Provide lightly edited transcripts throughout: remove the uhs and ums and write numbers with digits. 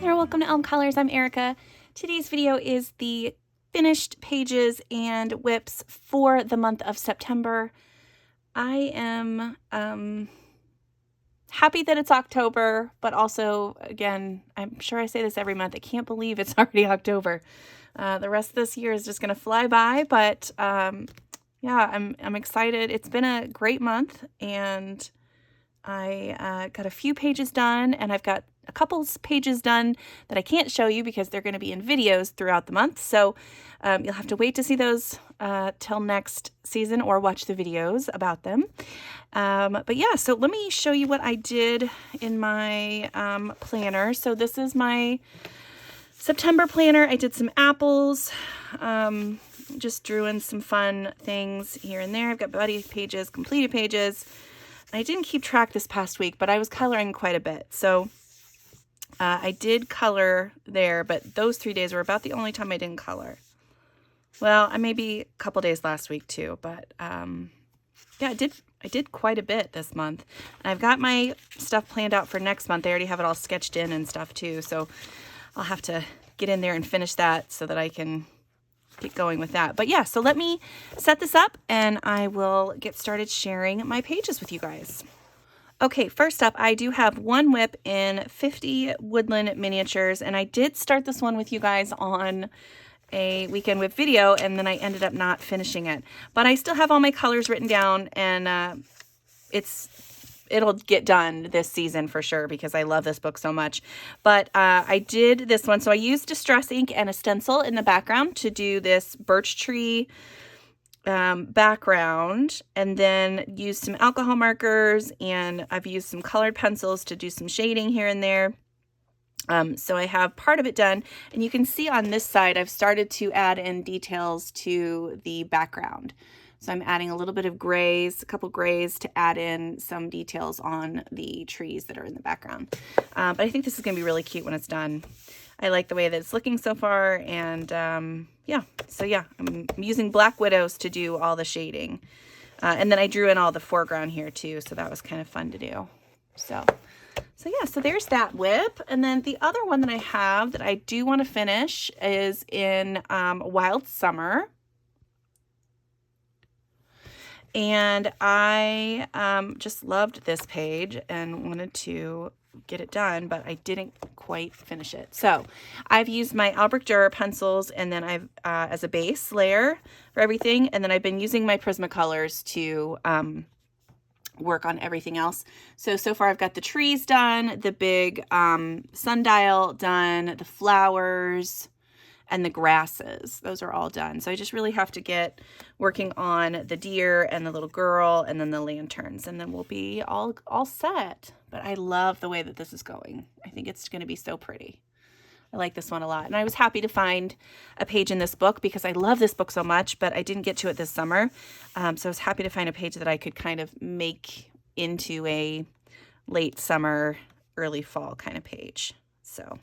there, welcome to Elm Colors. I'm Erica. Today's video is the finished pages and whips for the month of September. I am happy that it's October, but also, again, I'm sure I say this every month, I can't believe it's already October. The rest of this year is just going to fly by, but yeah, I'm excited. It's been a great month, and I got a few pages done, and I've got a couple pages done that I can't show you because they're going to be in videos throughout the month. So you'll have to wait to see those till next season or watch the videos about them. But yeah, so let me show you what I did in my planner. So this is my September planner. I did some apples, just drew in some fun things here and there. I've got buddy pages, completed pages. I didn't keep track this past week, but I was coloring quite a bit. So I did color there, but those 3 days were about the only time I didn't color. Well, maybe a couple days last week too, but yeah, I did quite a bit this month. And I've got my stuff planned out for next month. I already have it all sketched in and stuff too, so I'll have to get in there and finish that so that I can get going with that. But yeah, so let me set this up and I will get started sharing my pages with you guys. Okay, first up, I do have one whip in 50 Woodland Miniatures, and I did start this one with you guys on a weekend whip video, and then I ended up not finishing it. But I still have all my colors written down, and it'll get done this season for sure because I love this book so much. But I did this one, so I used distress ink and a stencil in the background to do this birch tree background, and then used some alcohol markers, and I've used some colored pencils to do some shading here and there. So I have part of it done, and you can see on this side I've started to add in details to the background. So I'm adding a little bit of grays, a couple grays, to add in some details on the trees that are in the background. But I think this is going to be really cute when it's done. I like the way that it's looking so far, and yeah, so yeah, I'm using Black Widows to do all the shading. And then I drew in all the foreground here too, so that was kind of fun to do. So yeah, so there's that whip. And then the other one that I have that I do want to finish is in Wild Summer. And I just loved this page and wanted to get it done, but I didn't quite finish it. So I've used my Albrecht Dürer pencils, and then I've as a base layer for everything, and then I've been using my Prismacolors to work on everything else. So far I've got the trees done, the big sundial done, the flowers, and the grasses. Those are all done. So I just really have to get working on the deer and the little girl and then the lanterns, and then we'll be all set. But I love the way that this is going. I think it's going to be so pretty. I like this one a lot. And I was happy to find a page in this book because I love this book so much, but I didn't get to it this summer. So I was happy to find a page that I could kind of make into a late summer, early fall kind of page. So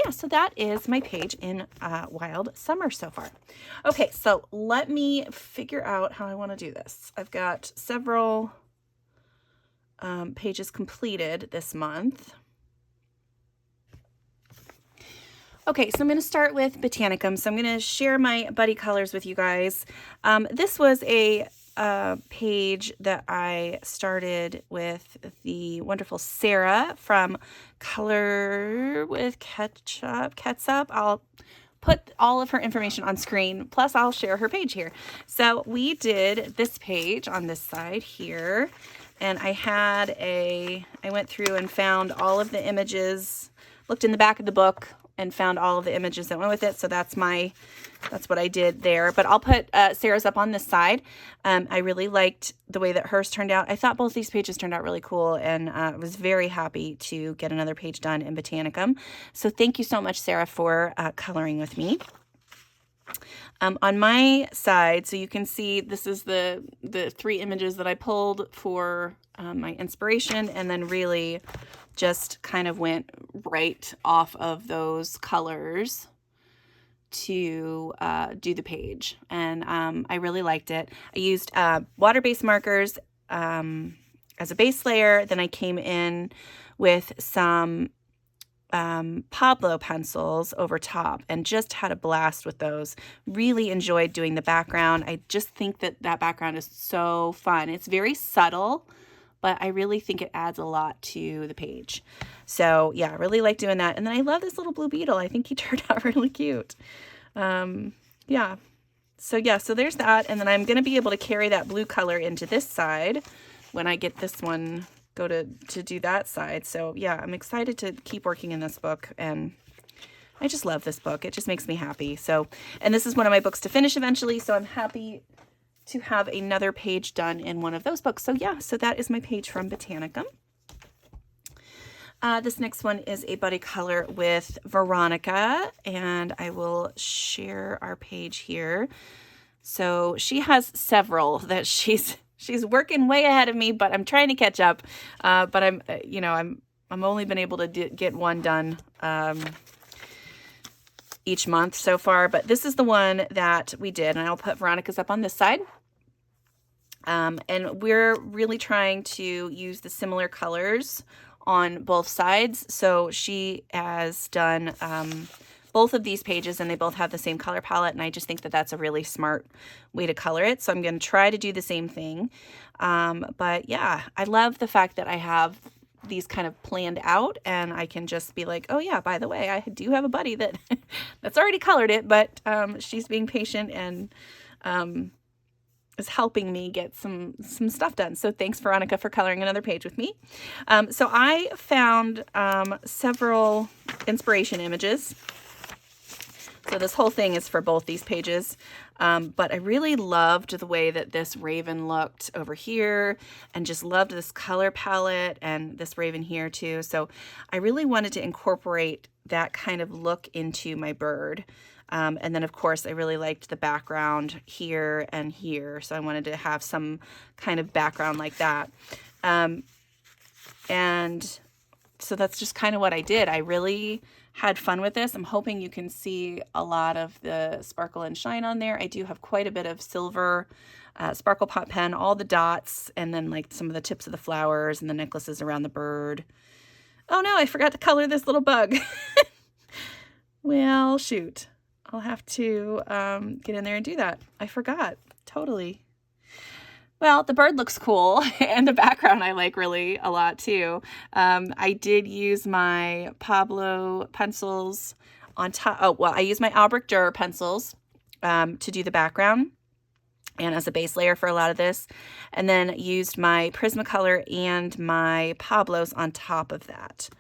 yeah, so that is my page in Wild Summer so far. Okay, so let me figure out how I want to do this. I've got several pages completed this month. Okay, so I'm going to start with Botanicum. So I'm going to share my buddy colors with you guys. This was a page that I started with the wonderful Sarah from Color with Ketchup. I'll put all of her information on screen, plus I'll share her page here. So we did this page on this side here, and I went through and found all of the images, looked in the back of the book and found all of the images that went with it. So that's what I did there. But I'll put Sarah's up on this side. I really liked the way that hers turned out. I thought both these pages turned out really cool, and I was very happy to get another page done in Botanicum. So thank you so much, Sarah, for coloring with me. On my side, so you can see this is the 3 images that I pulled for my inspiration, and then really just kind of went right off of those colors to do the page. And I really liked it. I used water-based markers as a base layer. Then I came in with some Pablo pencils over top and just had a blast with those. Really enjoyed doing the background. I just think that that background is so fun. It's very subtle, but I really think it adds a lot to the page. So yeah, I really like doing that. And then I love this little blue beetle. I think he turned out really cute. Yeah. So yeah, so there's that. And then I'm going to be able to carry that blue color into this side when I get this one, go to do that side. So yeah, I'm excited to keep working in this book, and I just love this book. It just makes me happy. So, and this is one of my books to finish eventually. So I'm happy to have another page done in one of those books. So yeah, so that is my page from Botanicum. This next one is a buddy color with Veronica, and I will share our page here. So she has several that she's working way ahead of me, but I'm trying to catch up. But I'm only been able to get one done each month so far. But this is the one that we did, and I'll put Veronica's up on this side. And we're really trying to use the similar colors on both sides. So she has done both of these pages, and they both have the same color palette, and I just think that that's a really smart way to color it. So I'm going to try to do the same thing. But yeah, I love the fact that I have these kind of planned out, and I can just be like, oh yeah, by the way, I do have a buddy that that's already colored it, but she's being patient and is helping me get some stuff done. So thanks, Veronica, for coloring another page with me. So I found several inspiration images. So this whole thing is for both these pages. But I really loved the way that this raven looked over here, and just loved this color palette and this raven here too. So I really wanted to incorporate that kind of look into my bird. And then of course I really liked the background here and here. So I wanted to have some kind of background like that. And so that's just kind of what I did. I really had fun with this. I'm hoping you can see a lot of the sparkle and shine on there. I do have quite a bit of silver sparkle pot pen, all the dots, and then like some of the tips of the flowers and the necklaces around the bird. Oh no, I forgot to color this little bug. Well, shoot. I'll have to get in there and do that. I forgot. Totally. Well, the bird looks cool, and the background I like really a lot too. I did use my Pablo pencils on top. Oh, well, I used my Albrecht Dürer pencils to do the background and as a base layer for a lot of this, and then used my Prismacolor and my Pablos on top of that.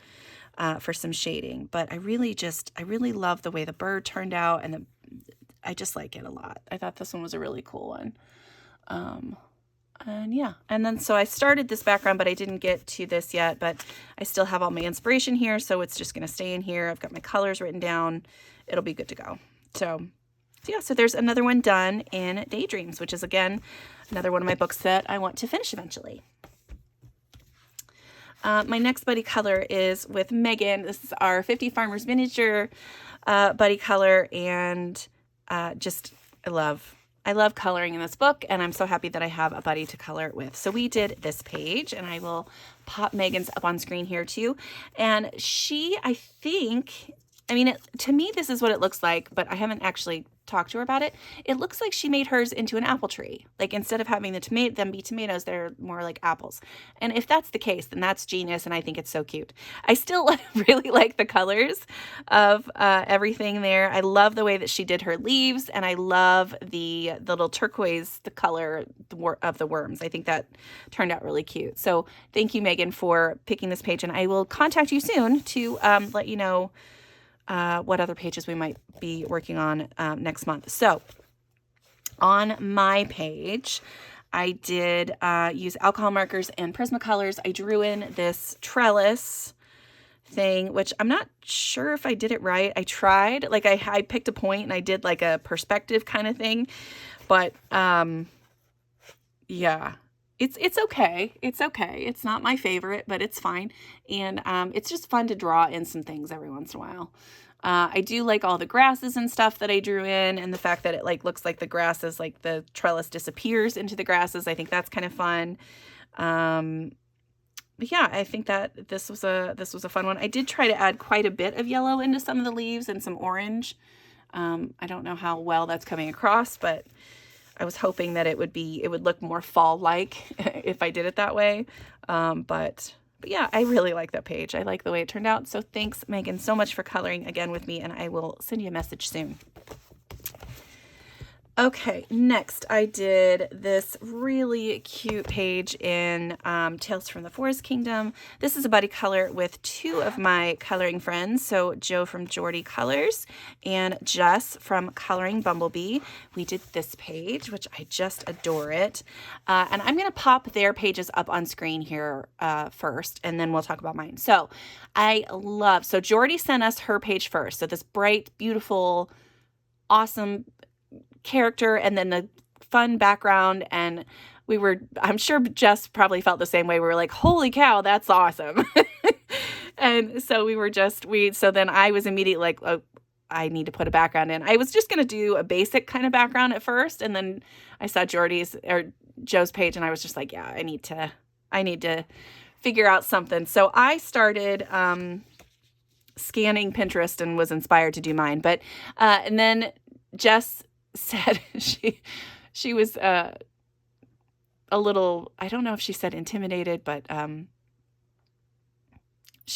For some shading. But I really love the way the bird turned out, and I just like it a lot. I thought this one was a really cool one. And yeah, and then so I started this background, but I didn't get to this yet, but I still have all my inspiration here, so it's just going to stay in here. I've got my colors written down. It'll be good to go. So yeah, so there's another one done in Daydreams, which is again another one of my books that I want to finish eventually. My next buddy color is with Megan. This is our 50 Farmers Miniature buddy color, and I love coloring in this book, and I'm so happy that I have a buddy to color it with. So we did this page, and I will pop Megan's up on screen here too. And she, I think, I mean, to me, this is what it looks like, but I haven't actually talked to her about it. It looks like she made hers into an apple tree. Like instead of having them be tomatoes, they're more like apples. And if that's the case, then that's genius, and I think it's so cute. I still really like the colors of everything there. I love the way that she did her leaves, and I love the little turquoise, the color of the worms. I think that turned out really cute. So thank you, Megan, for picking this page, and I will contact you soon to let you know what other pages we might be working on next month. So on my page, I did use alcohol markers and Prismacolors. I drew in this trellis thing, which I'm not sure if I did it right. I tried, like I picked a point and I did like a perspective kind of thing, but yeah. It's okay. It's okay. It's not my favorite, but it's fine. And it's just fun to draw in some things every once in a while. I do like all the grasses and stuff that I drew in, and the fact that it like looks like the grasses, like the trellis disappears into the grasses. I think that's kind of fun. but yeah, I think that this was a fun one. I did try to add quite a bit of yellow into some of the leaves and some orange. I don't know how well that's coming across, but I was hoping that it would look more fall-like if I did it that way. But yeah, I really like that page. I like the way it turned out. So thanks, Megan, so much for coloring again with me, and I will send you a message soon. Okay, next I did this really cute page in Tales from the Forest Kingdom. This is a buddy color with two of my coloring friends, so Joe from Jordy Colors and Jess from Coloring Bumblebee. We did this page, which I just adore it. And I'm going to pop their pages up on screen here first, and then we'll talk about mine. So so Jordy sent us her page first. So this bright, beautiful, awesome character and then the fun background, and I'm sure Jess probably felt the same way. We were like, holy cow, that's awesome. And so so then I was immediately like, oh, I need to put a background in. I was just going to do a basic kind of background at first, and then I saw Joe's page, and I was just like, yeah, I need to figure out something. So I started scanning Pinterest and was inspired to do mine. But and then Jess said she was a little, I don't know if she said intimidated, but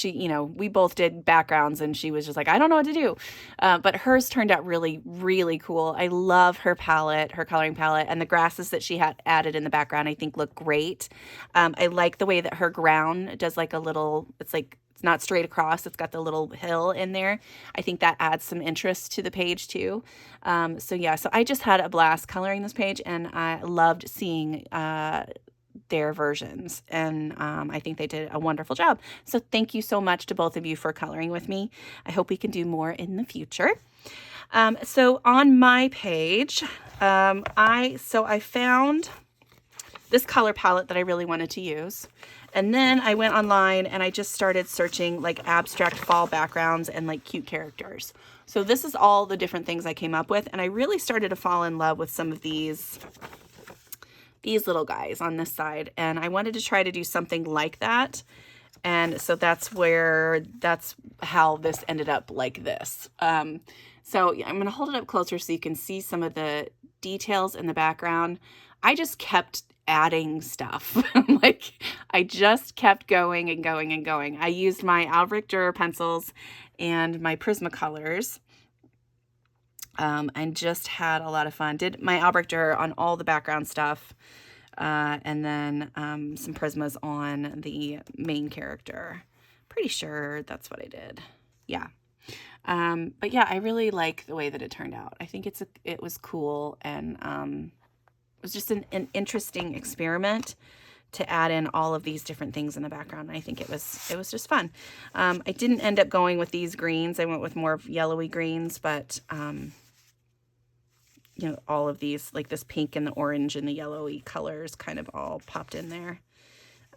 we both did backgrounds, and she was just like, I don't know what to do. But hers turned out really, really cool. I love her palette, her coloring palette, and the grasses that she had added in the background, I think look great. I like the way that her ground does like a little, it's not straight across. It's got the little hill in there. I think that adds some interest to the page too. So I just had a blast coloring this page, and I loved seeing their versions. And I think they did a wonderful job. So thank you so much to both of you for coloring with me. I hope we can do more in the future. So on my page, I found this color palette that I really wanted to use. And then I went online and I just started searching like abstract fall backgrounds and like cute characters. So this is all the different things I came up with. And I really started to fall in love with some of these little guys on this side. And I wanted to try to do something like that. And so that's how this ended up like this. So yeah, I'm going to hold it up closer so you can see some of the details in the background. I just kept adding stuff. I just kept going and going and going. I used my Albrecht Dürer pencils and my Prismacolors, and just had a lot of fun. Did my Albrecht Dürer on all the background stuff, and then some Prismas on the main character. Pretty sure that's what I did. Yeah. But yeah, I really like the way that it turned out. I think it was cool, and it was just an interesting experiment to add in all of these different things in the background. And I think it was just fun. I didn't end up going with these greens. I went with more of yellowy greens, but all of these, like this pink and the orange and the yellowy colors kind of all popped in there.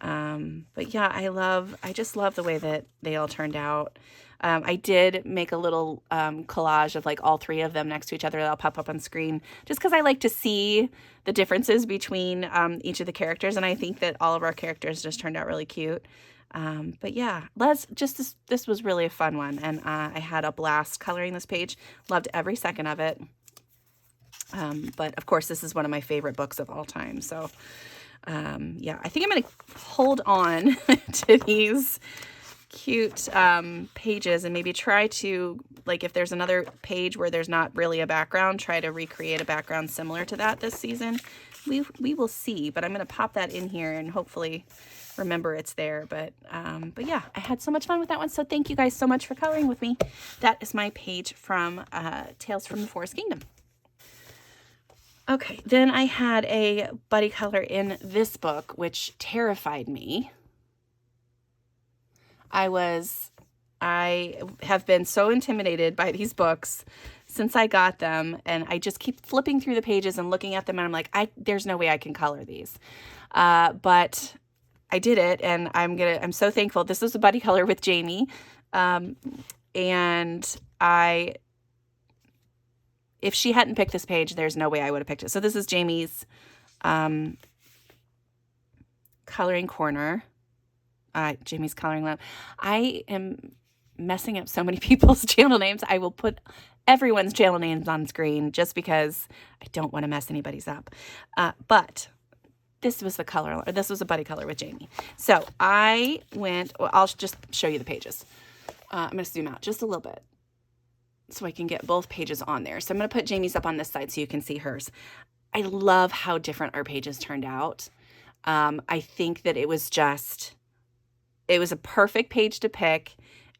But yeah, I just love the way that they all turned out. I did make a little collage of like all three of them next to each other that'll pop up on screen, just because I like to see the differences between each of the characters, and I think that all of our characters just turned out really cute. But yeah, this was really a fun one, and I had a blast coloring this page. Loved every second of it. But of course, this is one of my favorite books of all time. So yeah, I think I'm going to hold on to these cute pages and maybe try to, like, if there's another page where there's not really a background, try to recreate a background similar to that this season. We will see, but I'm going to pop that in here and hopefully remember it's there. But yeah, I had so much fun with that one. So thank you guys so much for coloring with me. That is my page from Tales from the Forest Kingdom. Okay, then I had a buddy color in this book, which terrified me. I have been so intimidated by these books since I got them, and I just keep flipping through the pages and looking at them, and I'm like, there's no way I can color these. But I did it, and I'm so thankful. This was a buddy color with Jamie, and if she hadn't picked this page, there's no way I would have picked it. So this is Jamie's coloring corner. Jamie's Coloring Lab. I am messing up so many people's channel names. I will put everyone's channel names on screen just because I don't want to mess anybody's up. But this was the color, or this was a buddy color with Jamie. So I went, well, I'll just show you the pages. I'm going to zoom out just a little bit so I can get both pages on there. So I'm going to put Jamie's up on this side so you can see hers. I love how different our pages turned out. I think that it was a perfect page to pick,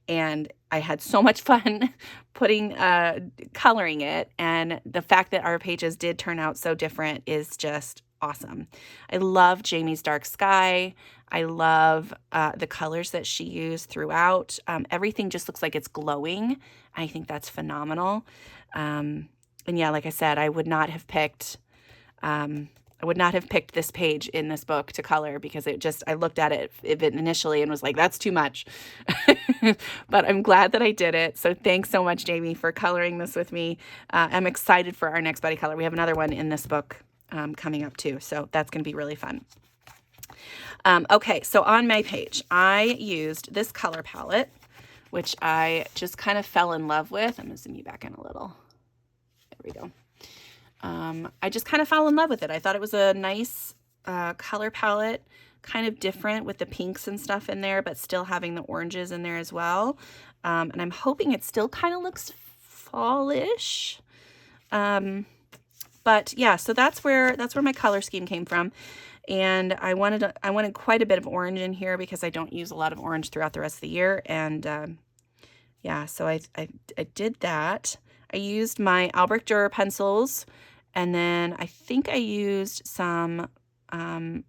and I had so much fun coloring it, and the fact that our pages did turn out so different is just awesome. I love Jamie's dark sky. I love the colors that she used throughout. Everything just looks like it's glowing. I think that's phenomenal. And yeah, like I said, I would not have picked this page in this book to color because I looked at it initially and was like, that's too much. But I'm glad that I did it. So thanks so much, Jamie, for coloring this with me. I'm excited for our next buddy color. We have another one in this book coming up too. So that's going to be really fun. Okay, so on my page, I used this color palette, which I just kind of fell in love with. I'm going to zoom you back in a little. There we go. I just kind of fell in love with it. I thought it was a nice color palette, kind of different with the pinks and stuff in there, but still having the oranges in there as well. And I'm hoping it still kind of looks fallish. But yeah, so that's where my color scheme came from. And I wanted quite a bit of orange in here because I don't use a lot of orange throughout the rest of the year. And yeah, so I did that. I used my Albrecht Dürer pencils, and then I think I used some, I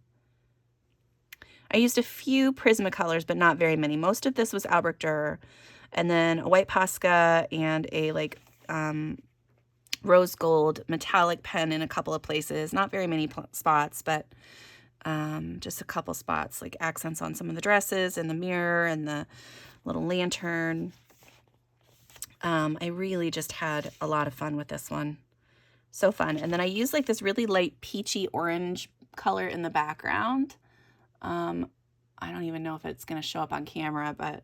used a few Prismacolors, but not very many. Most of this was Albrecht Dürer, and then a white Posca and a rose gold metallic pen in a couple of places. Not very many spots, but just a couple spots, like accents on some of the dresses and the mirror and the little lantern. I really just had a lot of fun with this one. So fun. And then I used like this really light peachy orange color in the background. I don't even know if it's going to show up on camera, but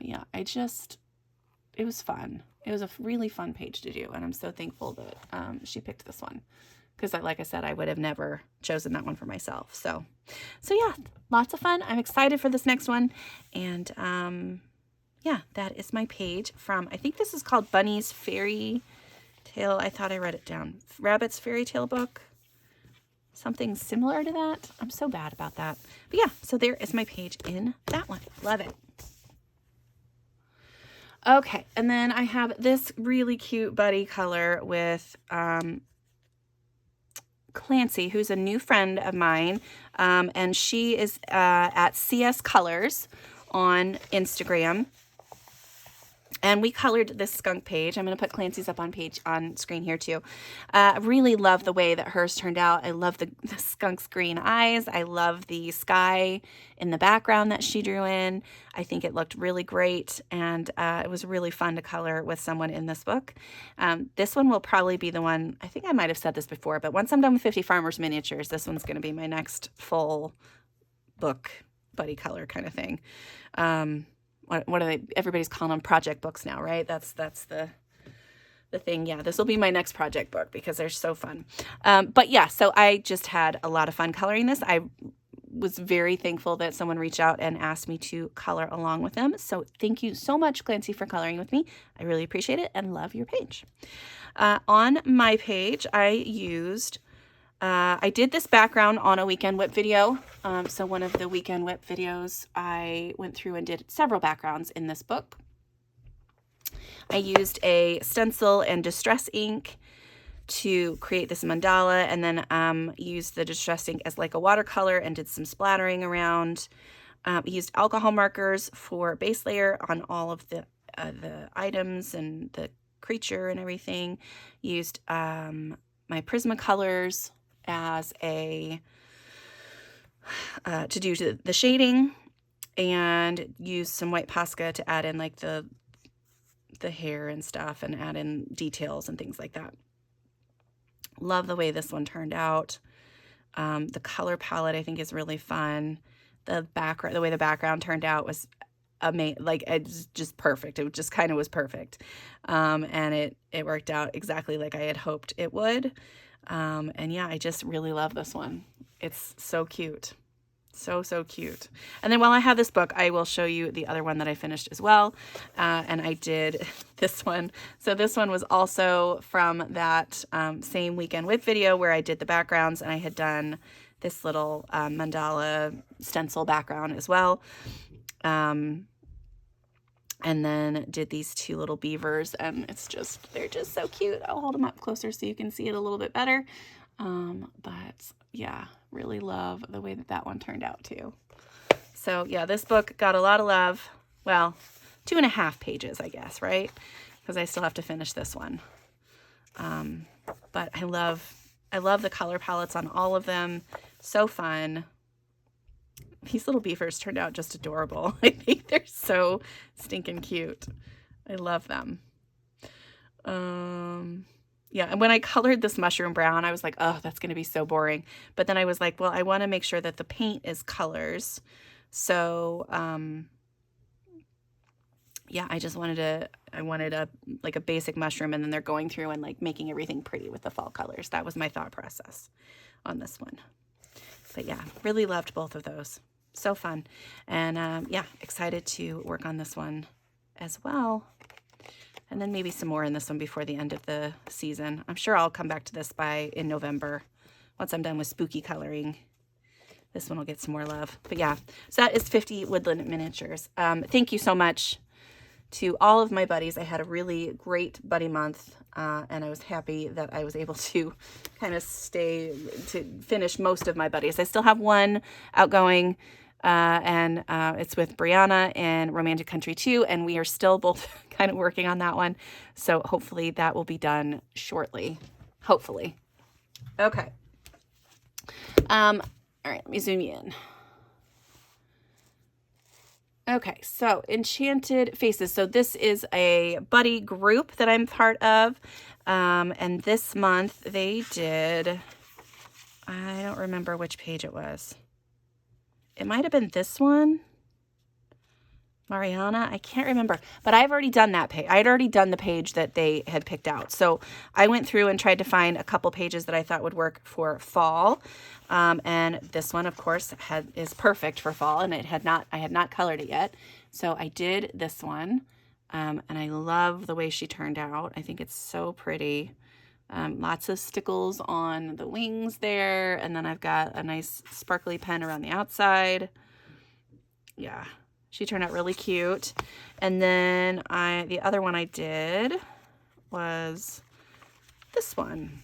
yeah, it was fun. It was a really fun page to do, and I'm so thankful that she picked this one because, like I said, I would have never chosen that one for myself. So yeah, lots of fun. I'm excited for this next one, and yeah, that is my page from, I think this is called Bunny's Fairy Tale. I thought I read it down. Rabbit's Fairy Tale book. Something similar to that. I'm so bad about that. But yeah, so there is my page in that one. Love it. Okay, and then I have this really cute buddy color with Clancy, who's a new friend of mine, and she is at CS Colors on Instagram. And we colored this skunk page. I'm going to put Clancy's up on screen here too. I really love the way that hers turned out. I love the skunk's green eyes. I love the sky in the background that she drew in. I think it looked really great, and it was really fun to color with someone in this book. This one will probably be the one, I think I might have said this before, but once I'm done with 50 Farmers Miniatures, this one's going to be my next full book buddy color kind of thing. What are they? Everybody's calling them project books now, right? That's the thing. Yeah, this will be my next project book because they're so fun. But yeah, so I just had a lot of fun coloring this. I was very thankful that someone reached out and asked me to color along with them. So thank you so much, Clancy, for coloring with me. I really appreciate it and love your page. On my page, I did this background on a Weekend Whip video. So one of the Weekend Whip videos, I went through and did several backgrounds in this book. I used a stencil and distress ink to create this mandala, and then used the distress ink as like a watercolor and did some splattering around. Used alcohol markers for base layer on all of the items and the creature and everything. Used my Prismacolors as a to do the shading, and use some white Posca to add in like the hair and stuff and add in details and things like that. Love the way this one turned out. The color palette I think is really fun. the way the background turned out was amazing. Like, it's just perfect. It just kind of was perfect. And it worked out exactly like I had hoped it would. And yeah, I just really love this one. It's so cute. So cute. And then while I have this book, I will show you the other one that I finished as well. And I did this one. So this one was also from that same Weekend Whip video where I did the backgrounds, and I had done this little mandala stencil background as well. And then did these two little beavers, and they're just so cute. I'll hold them up closer so you can see it a little bit better. But yeah, really love the way that one turned out too. So yeah, this book got a lot of love. Well, 2.5 pages, I guess, right? Because I still have to finish this one. But I love the color palettes on all of them. So fun. These little beavers turned out just adorable. I think they're so stinking cute. I love them. Yeah, and when I colored this mushroom brown, I was like, oh, that's going to be so boring. But then I was like, well, I want to make sure that the paint is colors. So, yeah, I wanted a basic mushroom, and then they're going through and like making everything pretty with the fall colors. That was my thought process on this one. But yeah, really loved both of those. So fun. And yeah, excited to work on this one as well. And then maybe some more in this one before the end of the season. I'm sure I'll come back to this in November. Once I'm done with spooky coloring, this one will get some more love. But yeah, so that is 50 Woodland Miniatures. Thank you so much to all of my buddies. I had a really great buddy month, and I was happy that I was able to kind of finish most of my buddies. I still have one outgoing, and it's with Brianna in Romantic Country 2, and we are still both kind of working on that one. So hopefully that will be done shortly. Hopefully. Okay. All right, let me zoom you in. Okay, so Enchanted Faces. So this is a buddy group that I'm part of. And this month they did, I don't remember which page it was. It might have been this one. Mariana, I can't remember, but I've already done that page. I had already done the page that they had picked out. So I went through and tried to find a couple pages that I thought would work for fall. And this one, of course, is perfect for fall, and I had not colored it yet. So I did this one, and I love the way she turned out. I think it's so pretty. Lots of stickles on the wings there, and then I've got a nice sparkly pen around the outside. Yeah. She turned out really cute. And then the other one I did was this one.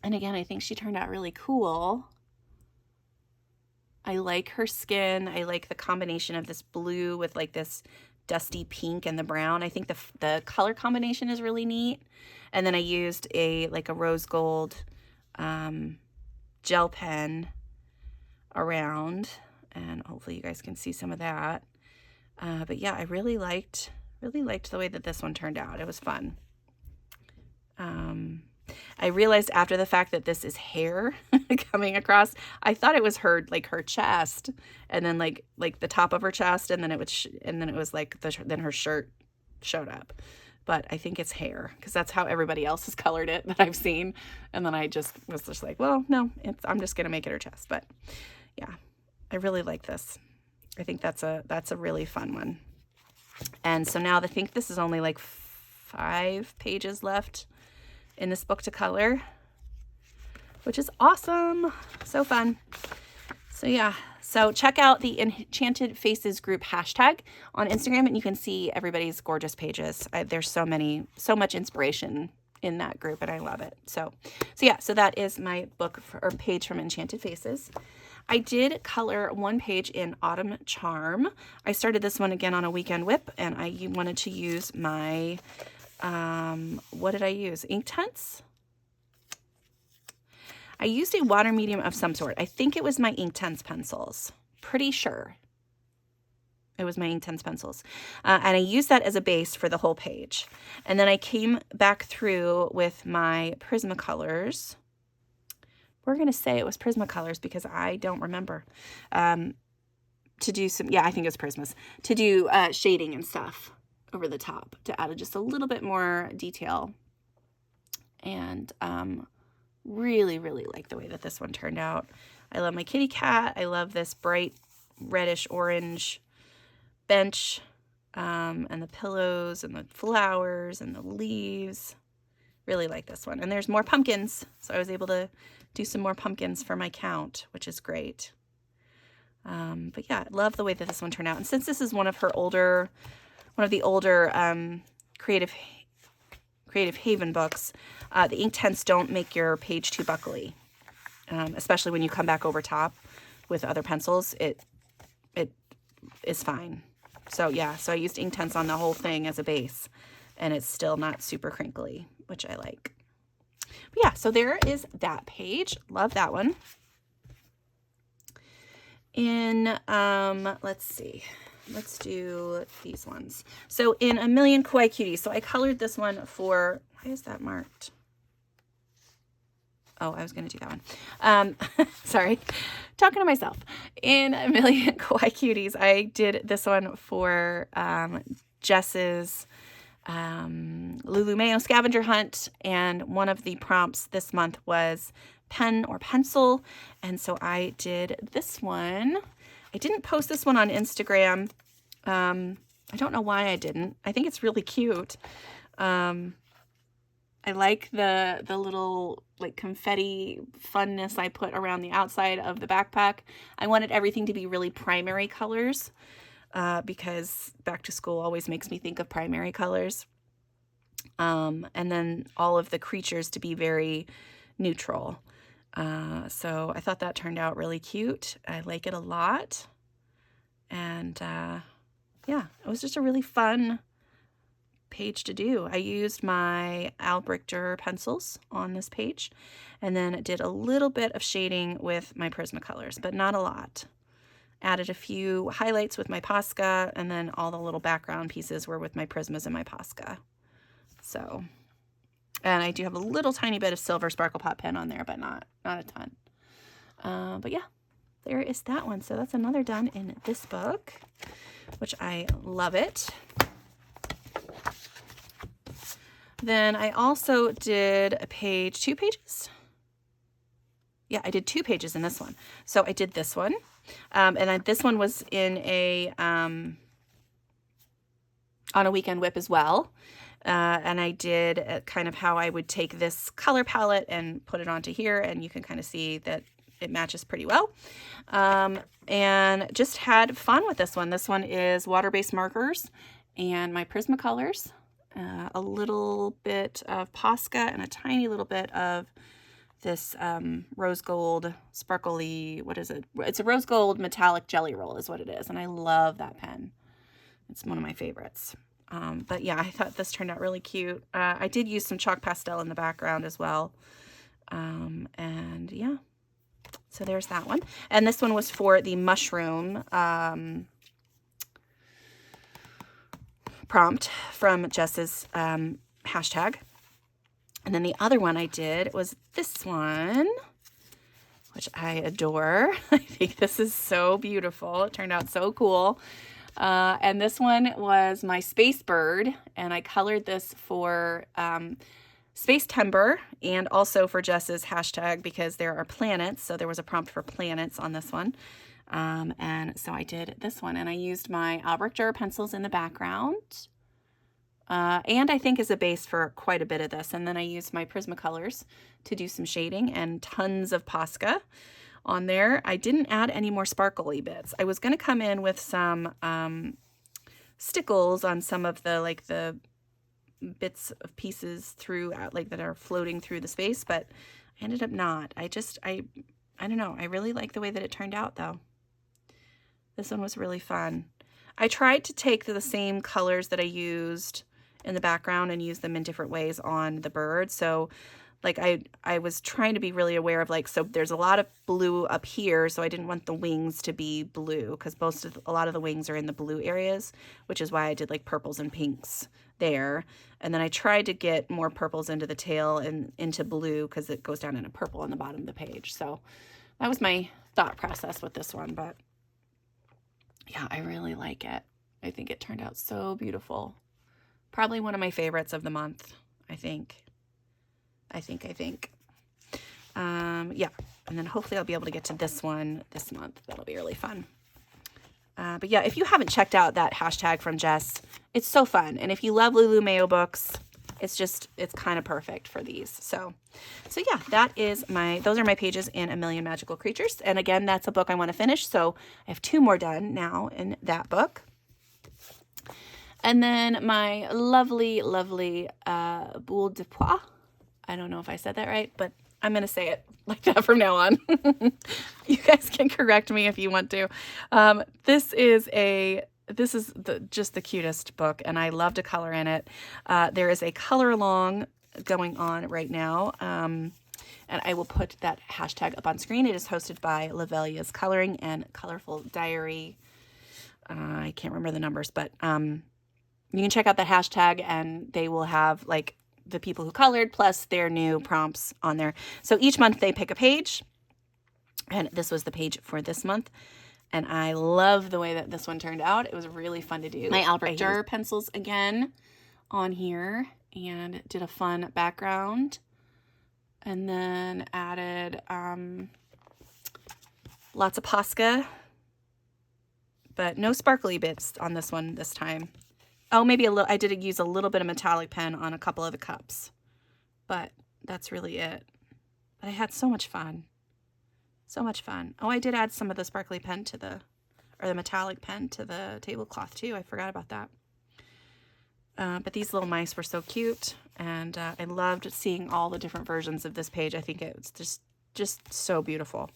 And again, I think she turned out really cool. I like her skin. I like the combination of this blue with like this dusty pink and the brown. I think the color combination is really neat. And then I used a rose gold gel pen around. And hopefully you guys can see some of that. But yeah, I really liked the way that this one turned out. It was fun. I realized after the fact that this is hair coming across. I thought it was her chest, and then like the top of her chest, and then it was then her shirt showed up. But I think it's hair, because that's how everybody else has colored it that I've seen. And then I was just like, well, no, I'm just gonna make it her chest. But yeah. I really like this. I think that's a really fun one. And so now I think this is only like 5 pages left in this book to color, which is awesome. So fun. So yeah, so check out the Enchanted Faces group hashtag on Instagram, and you can see everybody's gorgeous pages. There's so much inspiration in that group, and I love it. So yeah, so that is my book or page from Enchanted Faces. I did color one page in Autumn Charm. I started this one again on a weekend whip, and I wanted to use my, what did I use? Inktense? I used a water medium of some sort. I think it was my Inktense pencils. Pretty sure it was my Inktense pencils. And I used that as a base for the whole page. And then I came back through with my Prismacolors. We're going to say it was Prismacolors because I don't remember. to do some, yeah, I think it's Prismas, to do shading and stuff over the top to add just a little bit more detail. And really, really like the way that this one turned out. I love my kitty cat. I love this bright reddish orange bench, and the pillows and the flowers and the leaves. Really like this one. And there's more pumpkins, so I was able to do some more pumpkins for my count, which is great. But yeah, I love the way that this one turned out. And since this is one of the older Creative Haven books, the ink tents don't make your page too buckly, especially when you come back over top with other pencils. It is fine. So yeah, so I used ink tents on the whole thing as a base, and it's still not super crinkly, which I like. But yeah, so there is that page. Love that one. In, let's see, let's do these ones. So in A Million Kawaii Cuties, so I colored this one for, why is that marked? Oh, I was going to do that one. Sorry, talking to myself. In A Million Kawaii Cuties, I did this one for Jess's Lululemon scavenger hunt, and one of the prompts this month was pen or pencil, and so I did this one. I didn't post this one on Instagram. I don't know why I didn't. I think it's really cute. I like the little like confetti funness I put around the outside of the backpack. I wanted everything to be really primary colors, because back to school always makes me think of primary colors. And then all of the creatures to be very neutral. So I thought that turned out really cute. I like it a lot. And yeah, it was just a really fun page to do. I used my Albrichter pencils on this page, and then did a little bit of shading with my Prismacolors, but not a lot. Added a few highlights with my Posca, and then all the little background pieces were with my Prismas and my Posca. So, and I do have a little tiny bit of silver Sparkle Pot pen on there, but not a ton. But yeah, there is that one. So that's another done in this book, which I love it. Then I also did a page, 2 pages. Yeah, I did 2 pages in this one. So I did this one, and this one was in a on a weekend whip as well. And I did kind of how I would take this color palette and put it onto here, and you can kind of see that it matches pretty well. And just had fun with this one. This one is water-based markers and my Prismacolors. A little bit of Posca and a tiny little bit of this rose gold sparkly, what is it? It's a rose gold metallic jelly roll is what it is. And I love that pen. It's one of my favorites. But yeah, I thought this turned out really cute. I did use some chalk pastel in the background as well. And yeah, so there's that one. And this one was for the mushroom prompt from Jess's hashtag. And then the other one I did was this one, which I adore. I think this is so beautiful. It turned out so cool. And this one was my space bird, and I colored this for Space Timber and also for Jess's hashtag because there are planets. So there was a prompt for planets on this one. And so I did this one, and I used my Albrichter pencils in the background. And I think as a base for quite a bit of this. And then I used my Prismacolors to do some shading and tons of Posca on there. I didn't add any more sparkly bits. I was going to come in with some stickles on some of the like the bits of pieces through like that are floating through the space, but I ended up not. I don't know. I really like the way that it turned out though. This one was really fun. I tried to take the same colors that I used in the background and use them in different ways on the bird. So like I was trying to be really aware of like, so there's a lot of blue up here. So I didn't want the wings to be blue because a lot of the wings are in the blue areas, which is why I did like purples and pinks there. And then I tried to get more purples into the tail and into blue because it goes down in a purple on the bottom of the page. So that was my thought process with this one, but yeah, I really like it. I think it turned out so beautiful. Probably one of my favorites of the month, I think. Yeah, and then hopefully I'll be able to get to this one this month. That'll be really fun. But yeah, if you haven't checked out that hashtag from Jess, it's so fun. And if you love Lulu Mayo books, it's kind of perfect for these. So yeah, those are my pages in A Million Magical Creatures. And again, that's a book I want to finish. So I have 2 more done now in that book. And then my lovely, lovely boule de pois. I don't know if I said that right, but I'm going to say it like that from now on. You guys can correct me if you want to. This is just the cutest book, and I love to color in it. There is a color along going on right now, and I will put that hashtag up on screen. It is hosted by Lavelia's Coloring and Colorful Diary. I can't remember the numbers, but you can check out that hashtag, and they will have like the people who colored plus their new prompts on there. So each month they pick a page, and this was the page for this month. And I love the way that this one turned out. It was really fun to do. My Albert Durr pencils again on here, and did a fun background, and then added lots of Posca, but no sparkly bits on this one this time. Oh, maybe a little. I did use a little bit of metallic pen on a couple of the cups, but that's really it. But I had so much fun. So much fun. Oh, I did add some of the sparkly pen or the metallic pen to the tablecloth too. I forgot about that. But these little mice were so cute, and I loved seeing all the different versions of this page. I think it was just so beautiful.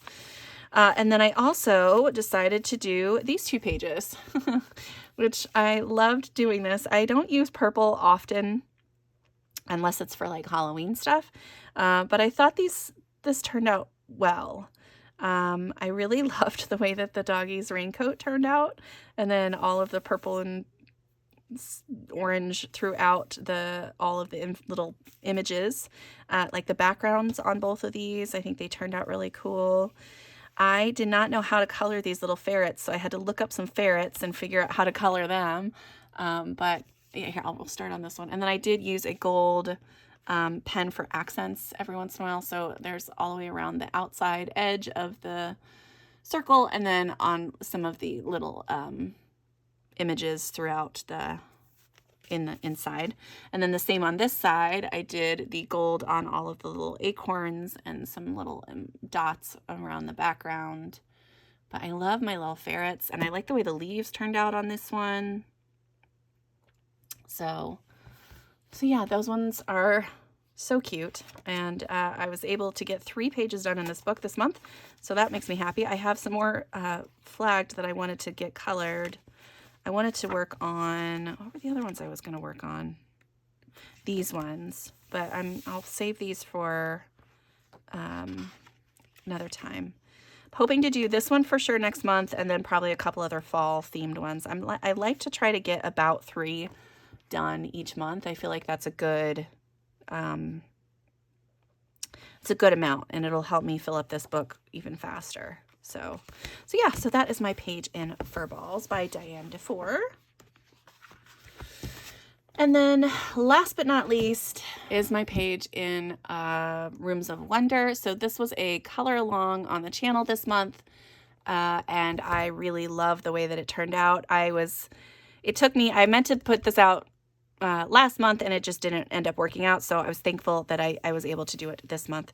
And then I also decided to do these 2 pages, which I loved doing this. I don't use purple often unless it's for like Halloween stuff. But I thought this turned out well. I really loved the way that the doggy's raincoat turned out, and then all of the purple and orange throughout all of the little images, like the backgrounds on both of these. I think they turned out really cool. I did not know how to color these little ferrets, so I had to look up some ferrets and figure out how to color them. But yeah, here, we'll start on this one. And then I did use a gold pen for accents every once in a while. So there's all the way around the outside edge of the circle, and then on some of the little images throughout the inside. And then the same on this side, I did the gold on all of the little acorns and some little dots around the background. But I love my little ferrets, and I like the way the leaves turned out on this one. So yeah, those ones are so cute, and I was able to get 3 pages done in this book this month, so that makes me happy. I have some more flagged that I wanted to get colored. I wanted to work on, what were the other ones I was going to work on? These ones, but I'll save these for another time. Hoping to do this one for sure next month, and then probably a couple other fall themed ones. I like to try to get about 3 done each month. I feel like that's a good it's a good amount, and it'll help me fill up this book even faster. So yeah, so that is my page in Furballs by Diane DeFore. And then last but not least is my page in Rooms of Wonder. So this was a color along on the channel this month, and I really love the way that it turned out. I meant to put this out last month, and it just didn't end up working out, so I was thankful that I was able to do it this month.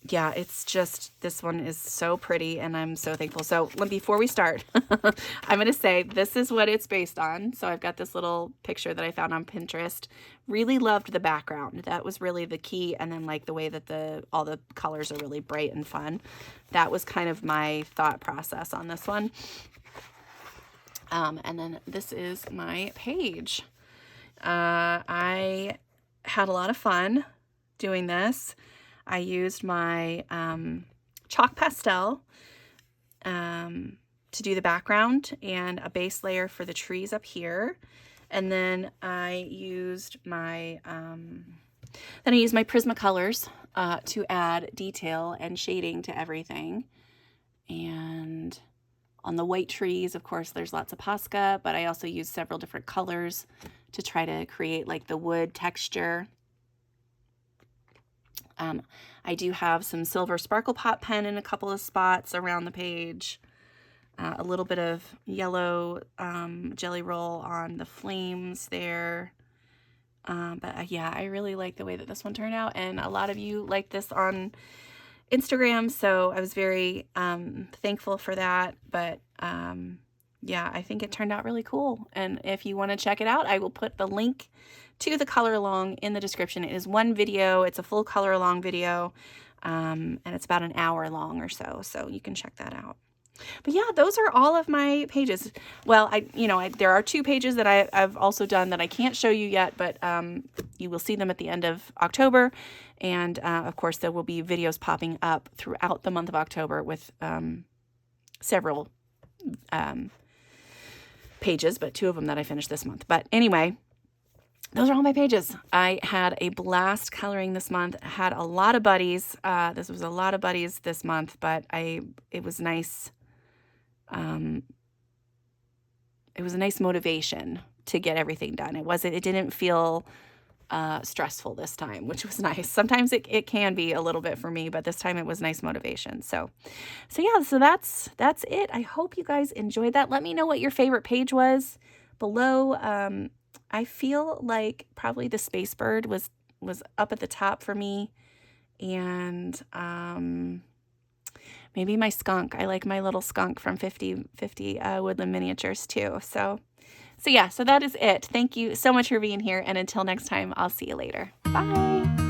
Yeah, it's just, this one is so pretty, and I'm so thankful. So before we start, I'm going to say this is what it's based on. So I've got this little picture that I found on Pinterest. Really loved the background. That was really the key. And then like the way that all the colors are really bright and fun. That was kind of my thought process on this one. And then this is my page. I had a lot of fun doing this. I used my chalk pastel to do the background and a base layer for the trees up here. And then I used my Prismacolors to add detail and shading to everything. And On the white trees, of course, there's lots of Posca, but I also use several different colors to try to create like the wood texture. I do have some silver sparkle pot pen in a couple of spots around the page. A little bit of yellow jelly roll on the flames there. But yeah, I really like the way that this one turned out, and a lot of you like this on Instagram, so I was very thankful for that. But yeah, I think it turned out really cool, and if you want to check it out, I will put the link to the color along in the description. It is one video. It's a full color along video, and it's about an hour long or so, so you can check that out. But yeah, those are all of my pages. Well, there are 2 pages that I've also done that I can't show you yet, but you will see them at the end of October. And of course, there will be videos popping up throughout the month of October with several pages, but 2 of them that I finished this month. But anyway, those are all my pages. I had a blast coloring this month. I had a lot of buddies. This was a lot of buddies this month, but it was nice. It was a nice motivation to get everything done. It didn't feel stressful this time, which was nice. Sometimes it can be a little bit for me, but this time it was nice motivation. So yeah, so that's it. I hope you guys enjoyed that. Let me know what your favorite page was below. I feel like probably the Space Bird was up at the top for me, and maybe my skunk. I like my little skunk from 50 Woodland Miniatures too. So yeah, so that is it. Thank you so much for being here, and until next time, I'll see you later. Bye.